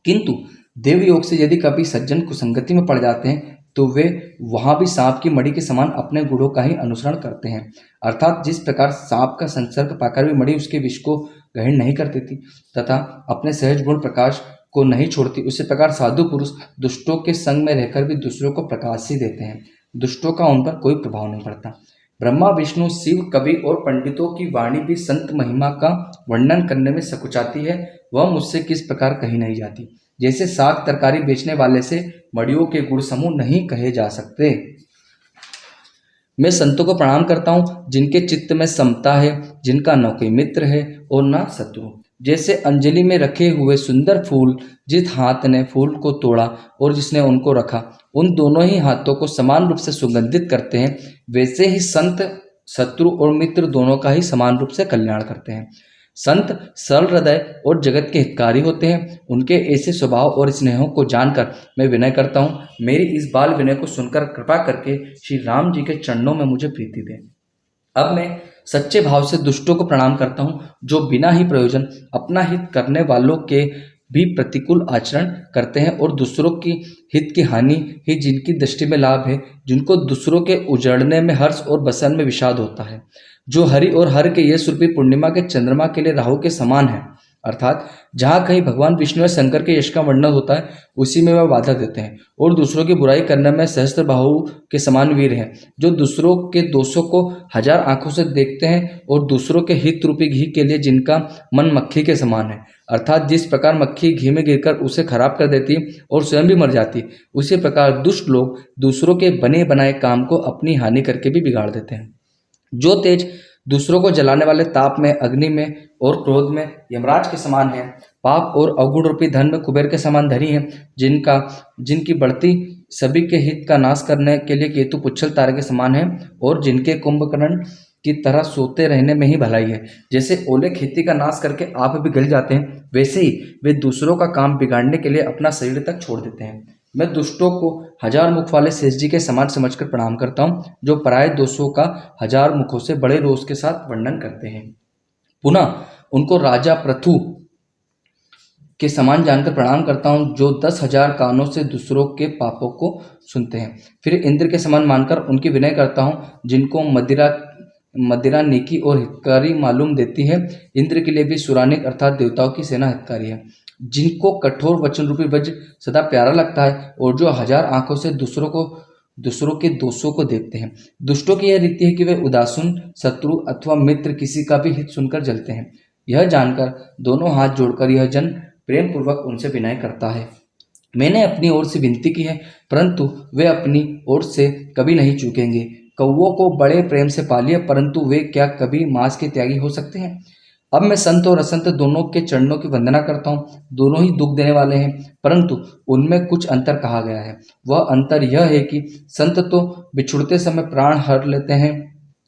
किंतु देव योग से यदि कभी सज्जन कुसंगति में पड़ जाते हैं तो वे वहां भी सांप की मणि के समान अपने गुणों का ही अनुसरण करते हैं। अर्थात जिस प्रकार सांप का संसर्ग पाकर भी मणि उसके विष को ग्रहण नहीं कर देती तथा अपने सहज गुण प्रकाश को नहीं छोड़ती, उसी प्रकार साधु पुरुष दुष्टों के संग में रहकर भी दूसरों को प्रकाश ही देते हैं। दुष्टों का उन पर कोई प्रभाव नहीं पड़ता। ब्रह्मा विष्णु शिव कवि और पंडितों की वाणी भी संत महिमा का वर्णन करने में सकुचाती है, वह मुझसे किस प्रकार कही नहीं जाती। जैसे साग तरकारी बेचने वाले से मड़ियों के गुण समूह नहीं कहे जा सकते। मैं संतों को प्रणाम करता हूँ जिनके चित्त में समता है, जिनका न कोई मित्र है और न शत्रु। जैसे अंजलि में रखे हुए सुंदर फूल, जिस हाथ ने फूल को तोड़ा और जिसने उनको रखा, उन दोनों ही हाथों को समान रूप से सुगंधित करते हैं, वैसे ही संत शत्रु और मित्र दोनों का ही समान रूप से कल्याण करते हैं। संत सरल हृदय और जगत के हितकारी होते हैं। उनके ऐसे स्वभाव और स्नेहों को जानकर मैं विनय करता हूँ, मेरी इस बाल विनय को सुनकर कृपा करके श्री राम जी के चरणों में मुझे प्रीति दें। अब मैं सच्चे भाव से दुष्टों को प्रणाम करता हूँ, जो बिना ही प्रयोजन अपना हित करने वालों के भी प्रतिकूल आचरण करते हैं और दूसरों की हित की हानि ही जिनकी दृष्टि में लाभ है, जिनको दूसरों के उजड़ने में हर्ष और बसन में विषाद होता है, जो हरि और हर के यश रूपी पूर्णिमा के चंद्रमा के लिए राहु के समान है। अर्थात जहाँ कहीं भगवान विष्णु या शंकर के यश का वर्णन होता है, उसी में वह बाधा देते हैं और दूसरों की बुराई करने में सहस्त्र बाहु के समान वीर हैं, जो दूसरों के दोषों को हजार आंखों से देखते हैं और दूसरों के हित रूपी घी के लिए जिनका मन मक्खी के समान है। अर्थात जिस प्रकार मक्खी घी में गिरकर उसे खराब कर देती और स्वयं भी मर जाती, उसी प्रकार दुष्ट लोग दूसरों के बने बनाए काम को अपनी हानि करके भी बिगाड़ देते हैं। जो तेज दूसरों को जलाने वाले ताप में, अग्नि में और क्रोध में यमराज के समान है, पाप और अवगुण रूपी धन में कुबेर के समान धनी है, जिनकी बढ़ती सभी के हित का नाश करने के लिए केतु पुच्छल तारे के समान है और जिनके कुंभकर्ण की तरह सोते रहने में ही भलाई है। जैसे ओले खेती का नाश करके आप भी गल जाते हैं, वैसे ही वे दूसरों का काम बिगाड़ने के लिए अपना शरीर तक छोड़ देते हैं। मैं दुष्टों को हजार मुख वाले शेष जी के समान समझकर प्रणाम करता हूँ, जो पराये दोषों का हजार मुखों से बड़े रोष के साथ वर्णन करते हैं। पुनः उनको राजा पृथु के समान जानकर प्रणाम करता हूँ, जो 10,000 कानों से दूसरों के पापों को सुनते हैं। फिर इंद्र के समान मानकर उनकी विनय करता हूँ, जिनको मदिरा नेकी और हितकारी मालूम देती है। इंद्र के लिए भी सुरानिक अर्थात देवताओं की सेना हितकारी है, जिनको कठोर वचन रूपी वज्र सदा प्यारा लगता है और जो हजार आंखों से दूसरों के दोषों को देखते हैं। दुष्टों की यह रीति है कि वे उदासीन शत्रु अथवा मित्र किसी का भी हित सुनकर जलते हैं। यह जानकर दोनों हाथ जोड़कर यह जन प्रेम पूर्वक उनसे विनय करता है। मैंने अपनी ओर से विनती की है, परंतु वे अपनी ओर से कभी नहीं चूकेंगे। कौवों को बड़े प्रेम से पालिए, परंतु वे क्या कभी मांस के त्यागी हो सकते हैं। अब मैं संत और असंत दोनों के चरणों की वंदना करता हूँ। दोनों ही दुख देने वाले हैं, परंतु उनमें कुछ अंतर कहा गया है। वह अंतर यह है कि संत तो बिछुड़ते समय प्राण हर लेते हैं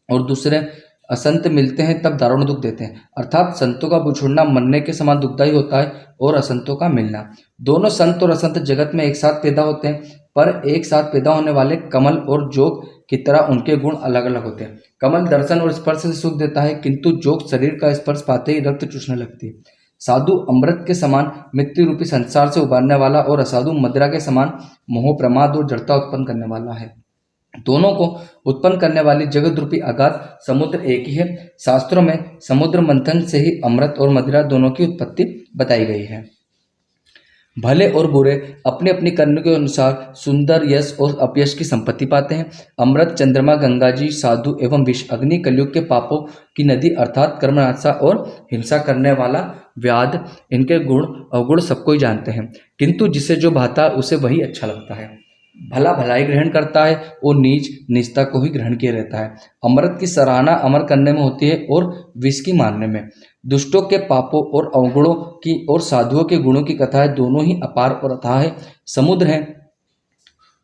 और दूसरे असंत मिलते हैं तब दारुण दुख देते हैं। अर्थात संतों का बिछुड़ना मरने के समान दुखदायी होता है और असंतों का मिलना। दोनों संत और असंत जगत में एक साथ पैदा होते हैं, पर एक साथ पैदा होने वाले कमल और जोग की तरह उनके गुण अलग अलग होते हैं। कमल दर्शन और स्पर्श से सुख देता है, किंतु जोग शरीर का स्पर्श पाते ही रक्त चूसने लगती है। साधु अमृत के समान मृत्यु रूपी संसार से उबारने वाला और असाधु मदिरा के समान मोह प्रमाद और जड़ता उत्पन्न करने वाला है। दोनों को उत्पन्न करने वाली जगत रूपी अगाध समुद्र एक ही है। शास्त्रों में समुद्र मंथन से ही अमृत और मदिरा दोनों की उत्पत्ति बताई गई है। भले और बुरे अपने अपने कर्म के अनुसार सुंदर यश और अपयश की संपत्ति पाते हैं। अमृत, चंद्रमा, गंगा जी, साधु एवं विष, अग्नि, कलयुग के पापों की नदी अर्थात कर्मनाशा और हिंसा करने वाला व्याध, इनके गुण अवगुण सबको ही जानते हैं, किंतु जिसे जो भाता उसे वही अच्छा लगता है। भला भलाई ग्रहण करता है और नीच निजता को ही ग्रहण किए रहता है। अमृत की सराहना अमर करने में होती है और विष की मारने में। दुष्टों के पापों और अवगुणों की और साधुओं के गुणों की कथाएं दोनों ही अपार और अथाह समुद्र हैं।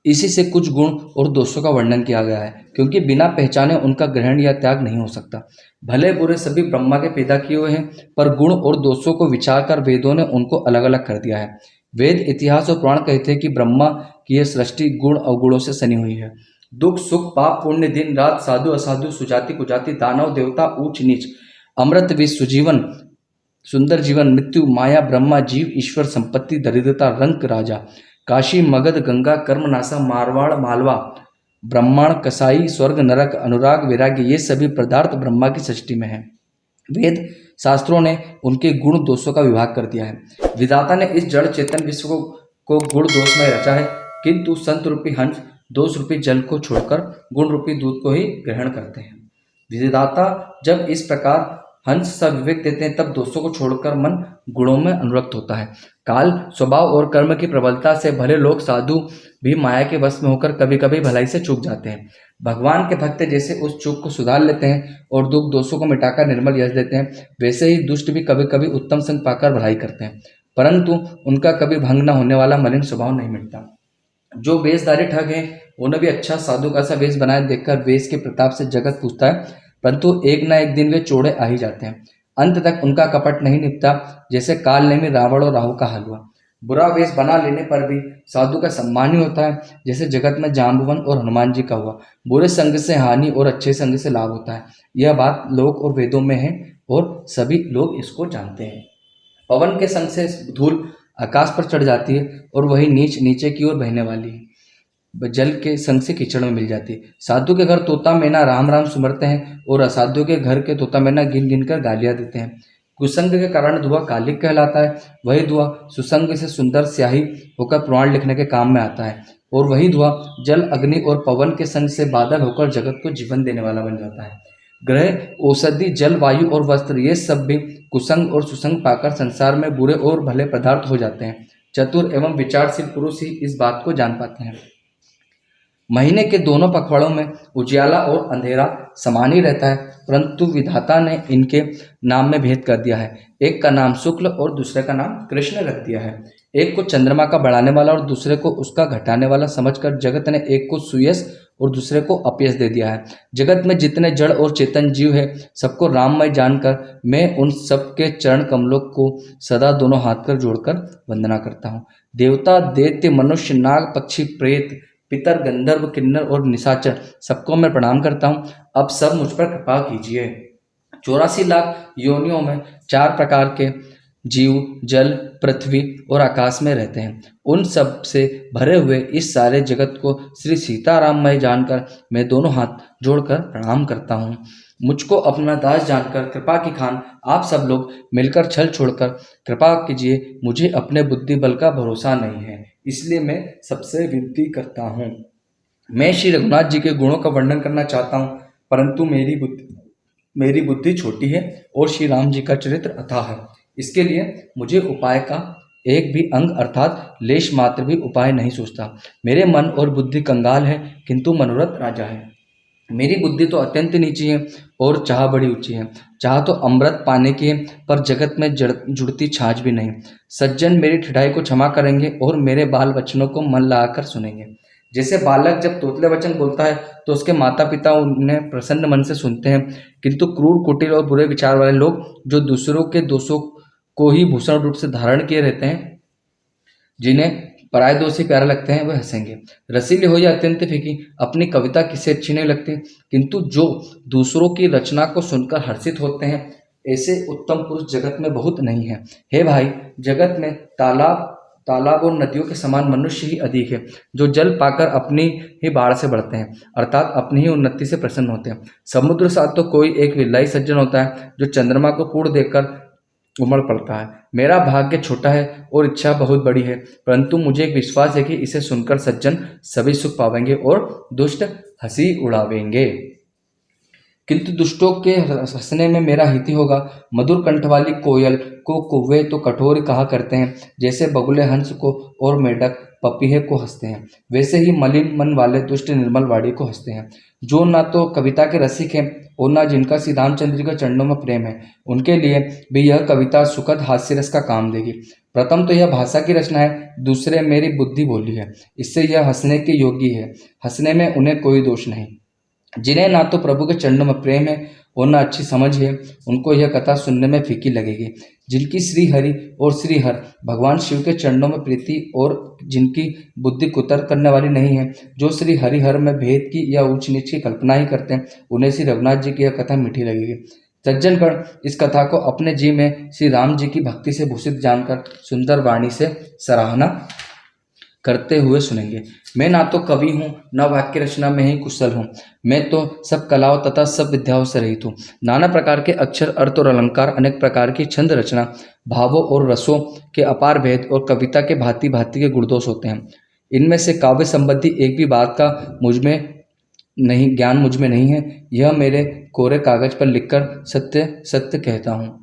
इसी से कुछ गुण और दोषों का वर्णन किया गया है, क्योंकि बिना पहचाने उनका ग्रहण या त्याग नहीं हो सकता। भले बुरे सभी ब्रह्मा के पैदा किए हुए हैं, पर गुण और दोषों को विचार कर वेदों ने उनको अलग अलग कर दिया है। वेद, इतिहास और पुराण कहते हैं कि ब्रह्मा की यह सृष्टि गुण अवगुणों से सनी हुई है। दुख सुख, पाप पुण्य, दिन रात, साधु असाधु, सुजाति कुजाति, दानव देवता, ऊंच नीच, अमृत विष, सुजीवन सुंदर जीवन, मृत्यु, माया, ब्रह्मा, जीव, ईश्वर, संपत्ति, दरिद्रता, रंक, राजा, काशी, मगध, गंगा, कर्मनाशा, मारवाड़, मालवा, ब्रह्मांड, कसाई, स्वर्ग, नरक, अनुराग, वैराग्य, ये सभी पदार्थ ब्रह्मा की सृष्टि में हैं। वेद शास्त्रों ने उनके गुण दोषों का विभाग कर दिया है। विधाता ने इस जड़ चेतन विश्व को गुण दोष में रचा है, किंतु संत रूपी हंस दोष रूपी जल को छोड़कर गुण रूपी दूध को ही ग्रहण करते हैं। विधाता जब इस प्रकार हंस सा विवेक देते हैं तब दोषों को छोड़कर मन गुणों में अनुरक्त होता है। काल, स्वभाव और कर्म की प्रबलता से भले लोग साधु भी माया के वश में होकर कभी कभी भलाई से चूक जाते हैं। भगवान के भक्त जैसे उस चूक को सुधार लेते हैं और दुख दोषों को मिटाकर निर्मल यश देते हैं, वैसे ही दुष्ट भी कभी कभी उत्तम संग पाकर भलाई करते हैं, परंतु उनका कभी भंग न होने वाला मलिन स्वभाव नहीं मिटता। जो वेशधारी ठग है उन्हें भी अच्छा साधु का सा वेश बनाए देखकर वेश के प्रताप से जगत पूछता है, परंतु एक न एक दिन वे चोड़े आ ही जाते हैं। अंत तक उनका कपट नहीं निपटा, जैसे काल ने में रावण और राहु का हाल हुआ। बुरा वेश बना लेने पर भी साधु का सम्मान ही होता है, जैसे जगत में जाम्बुवन और हनुमान जी का हुआ। बुरे संग से हानि और अच्छे संग से लाभ होता है, यह बात लोक और वेदों में है और सभी लोग इसको जानते हैं। पवन के संग से धूल आकाश पर चढ़ जाती है और वही नीचे की ओर बहने वाली है, जल के संग से कीचड़ में मिल जाती है। साधु के घर तोता मैना राम राम सुमरते हैं और असाधु के घर के तोता मैना गिन गिन कर गालियां देते हैं। कुसंग के कारण धुआं कालिक कहलाता है, वही धुआं सुसंग से सुंदर स्याही होकर पुराण लिखने के काम में आता है, और वही धुआं जल, अग्नि और पवन के संग से बादल होकर जगत को जीवन देने वाला बन जाता है। ग्रह, औषधि, जल, वायु और वस्त्र, ये सब भी कुसंग और सुसंग पाकर संसार में बुरे और भले पदार्थ हो जाते हैं। चतुर एवं विचारशील पुरुष ही इस बात को जान पाते हैं। महीने के दोनों पखवाड़ों में उजियाला और अंधेरा समान ही रहता है, परंतु विधाता ने इनके नाम में भेद कर दिया है। एक का नाम शुक्ल और दूसरे का नाम कृष्ण रख दिया है। एक को चंद्रमा का बढ़ाने वाला और दूसरे को उसका घटाने वाला समझकर जगत ने एक को सुयश और दूसरे को अपयश दे दिया है। जगत में जितने जड़ और चेतन जीव है, सबको राममय जानकर मैं उन सब के चरण कमलों को सदा दोनों हाथ कर जोड़कर वंदना करता हूँ। देवता, दैत्य, मनुष्य, नाग, पक्षी, प्रेत, पितर, गंधर्व, किन्नर और निशाचर, सबको मैं प्रणाम करता हूँ। अब सब मुझ पर कृपा कीजिए। 84 लाख योनियों में 4 प्रकार के जीव जल, पृथ्वी और आकाश में रहते हैं। उन सब से भरे हुए इस सारे जगत को श्री सीताराममय जानकर मैं दोनों हाथ जोड़कर प्रणाम करता हूँ। मुझको अपना दास जानकर कृपा की खान आप सब लोग मिलकर छल छोड़कर कृपा कीजिए। मुझे अपने बुद्धि बल का भरोसा नहीं है, इसलिए मैं सबसे विनती करता हूँ। मैं श्री रघुनाथ जी के गुणों का वर्णन करना चाहता हूँ, परंतु मेरी बुद्धि छोटी है और श्री राम जी का चरित्र अथाह है। इसके लिए मुझे उपाय का एक भी अंग अर्थात लेश मात्र भी उपाय नहीं सोचता। मेरे मन और बुद्धि कंगाल है, किंतु मनोरथ राजा है। मेरी बुद्धि तो अत्यंत नीची है और चाह बड़ी ऊंची है। चाह तो अमृत पाने की है, पर जगत में जुड़ती छाछ भी नहीं। सज्जन मेरी ठिठाई को क्षमा करेंगे और मेरे बाल वचनों को मन लगाकर सुनेंगे। जैसे बालक जब तोतले वचन बोलता है तो उसके माता पिता उन्हें प्रसन्न मन से सुनते हैं, किंतु क्रूर, कुटिल और बुरे विचार वाले लोग जो दूसरों के दोषों को ही भूषण रूप से धारण किए रहते हैं, जिन्हें पराय दोषी प्यारा लगते हैं, वह हंसेंगे। रसीली हो या अत्यंत फीकी, अपनी कविता किसे अच्छी नहीं लगती, किंतु जो दूसरों की रचना को सुनकर हर्षित होते हैं, ऐसे उत्तम पुरुष जगत में बहुत नहीं है। हे भाई, जगत में तालाब और नदियों के समान मनुष्य ही अधिक है, जो जल पाकर अपनी ही बाढ़ से बढ़ते हैं, अर्थात अपनी ही उन्नति से प्रसन्न होते हैं। समुद्र साथ तो कोई एक विलायी सज्जन होता है, जो चंद्रमा को कूड़ देकर उमड़ पड़ता है। मेरा भाग्य छोटा है और इच्छा बहुत बड़ी है, परंतु मुझे एक विश्वास है कि इसे सुनकर सज्जन सभी सुख पावेंगे और दुष्ट हंसी उड़ावेंगे। किंतु दुष्टों के हंसने में मेरा हित ही होगा। मधुर कंठ वाली कोयल को कौवे तो कठोर कहा करते हैं, जैसे बगुले हंस को और मेढक पपीहे को हंसते हैं, वैसे ही मलिन मन वाले दुष्ट निर्मल वाणी को हंसते हैं। जो ना तो कविता के रसिक हैं और ना जिनका श्री रामचंद्र के चरणों में प्रेम है, उनके लिए भी यह कविता सुखद हास्य रस का काम देगी। प्रथम तो यह भाषा की रचना है, दूसरे मेरी बुद्धि बोली है, इससे यह हंसने के योग्य है। हंसने में उन्हें कोई दोष नहीं। जिन्हें ना तो प्रभु के चरणों में प्रेम है और ना अच्छी समझ है, उनको यह कथा सुनने में फीकी लगेगी। जिनकी श्री हरि और श्री हर भगवान शिव के चरणों में प्रीति और जिनकी बुद्धि कुतर्क करने वाली नहीं है, जो श्री हरिहर में भेद की या ऊंच नीच की कल्पना ही करते हैं, उन्हें श्री रघुनाथ जी की यह कथा मीठी लगेगी। सज्जनगण इस कथा को अपने जी में श्री राम जी की भक्ति से भूषित जानकर सुंदर वाणी से सराहना करते हुए सुनेंगे। मैं ना तो कवि हूँ, न वाक्य रचना में ही कुशल हूँ। मैं तो सब कलाओं तथा सब विद्याओं से रहित हूँ। नाना प्रकार के अक्षर, अर्थ और अलंकार, अनेक प्रकार की छंद रचना, भावों और रसों के अपार भेद और कविता के भांति भांति के गुणदोष होते हैं। इनमें से काव्य संबंधी एक भी बात का मुझ में नहीं, ज्ञान मुझ में नहीं है, यह मेरे कोरे कागज पर लिखकर सत्य सत्य कहता हूँ।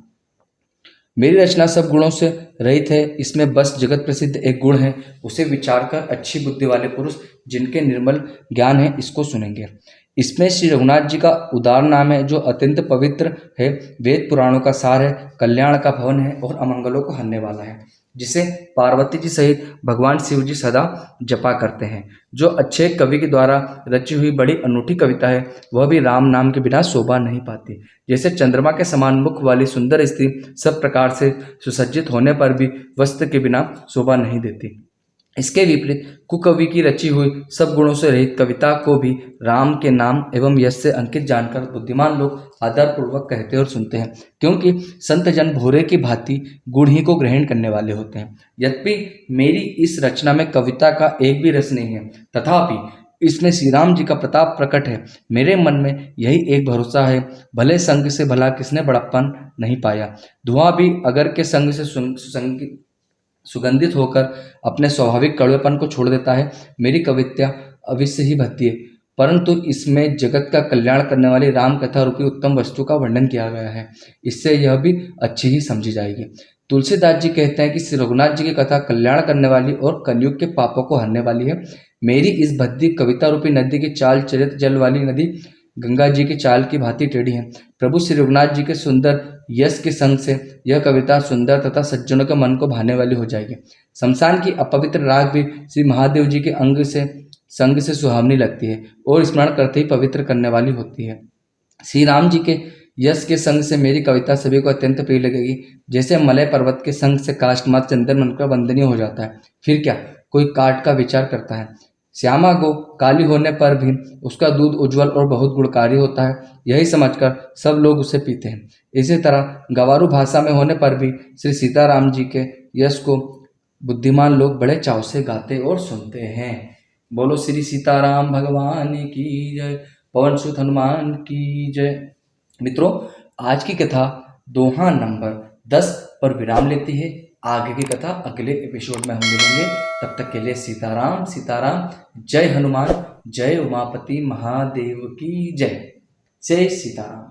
मेरी रचना सब गुणों से रहित है, इसमें बस जगत प्रसिद्ध एक गुण है, उसे विचार कर अच्छी बुद्धि वाले पुरुष जिनके निर्मल ज्ञान है इसको सुनेंगे। इसमें श्री रघुनाथ जी का उदार नाम है जो अत्यंत पवित्र है, वेद पुराणों का सार है, कल्याण का भवन है और अमंगलों को हरने वाला है, जिसे पार्वती जी सहित भगवान शिव जी सदा जपा करते हैं। जो अच्छे कवि के द्वारा रची हुई बड़ी अनूठी कविता है, वह भी राम नाम के बिना शोभा नहीं पाती। जैसे चंद्रमा के समान मुख वाली सुंदर स्त्री सब प्रकार से सुसज्जित होने पर भी वस्त्र के बिना शोभा नहीं देती, इसके विपरीत कुकवि की रची हुई सब गुणों से रहित कविता को भी राम के नाम एवं यश से अंकित जानकर बुद्धिमान लोग आदरपूर्वक कहते और सुनते हैं, क्योंकि संत जन भोरे की भांति गुण ही को ग्रहण करने वाले होते हैं। यद्यपि मेरी इस रचना में कविता का एक भी रस नहीं है, तथापि इसमें श्री राम जी का प्रताप प्रकट है। मेरे मन में यही एक भरोसा है, भले संग से भला किसने बड़प्पन नहीं पाया। धुआं भी अगर के संग से सुगंधित होकर अपने स्वाभाविक कड़वेपन को छोड़ देता है। मेरी कविता अवश्य ही भद्दी है, परंतु इसमें जगत का कल्याण करने वाली राम कथा रूपी उत्तम वस्तु का वर्णन किया गया है, इससे यह भी अच्छी ही समझी जाएगी। तुलसीदास जी कहते हैं कि श्री रघुनाथ जी की कथा कल्याण करने वाली और कलयुग के पापों को हरने वाली है। मेरी इस भद्दी कविता रूपी नदी की चाल चरित जल वाली नदी गंगा जी की चाल की भांति टेढ़ी है। प्रभु श्री रघुनाथ जी के सुंदर यश के संग से यह कविता सुंदर तथा सज्जनों के मन को भाने वाली हो जाएगी। शमशान की अपवित्र राग भी श्री महादेव जी के संग से सुहावनी लगती है और स्मरण करते ही पवित्र करने वाली होती है। श्री राम जी के यश के संग से मेरी कविता सभी को अत्यंत प्रिय लगेगी। जैसे मलय पर्वत के संग से काष्ठ मात्र चंदन मनकर वंदनीय हो जाता है, फिर क्या कोई काट का विचार करता है। श्यामा गो काली होने पर भी उसका दूध उज्जवल और बहुत गुणकारी होता है, यही समझकर सब लोग उसे पीते हैं। इसी तरह गवारू भाषा में होने पर भी श्री सीताराम जी के यश को बुद्धिमान लोग बड़े चाव से गाते और सुनते हैं। बोलो श्री सीताराम भगवान की जय, पवन सुत हनुमान की जय। मित्रों, आज की कथा दोहा नंबर 10 पर विराम लेती है। आगे की कथा अगले एपिसोड में हम मिलेंगे। तब तक के लिए सीताराम सीताराम। जय हनुमान, जय उमापति महादेव की जय। जय सीताराम।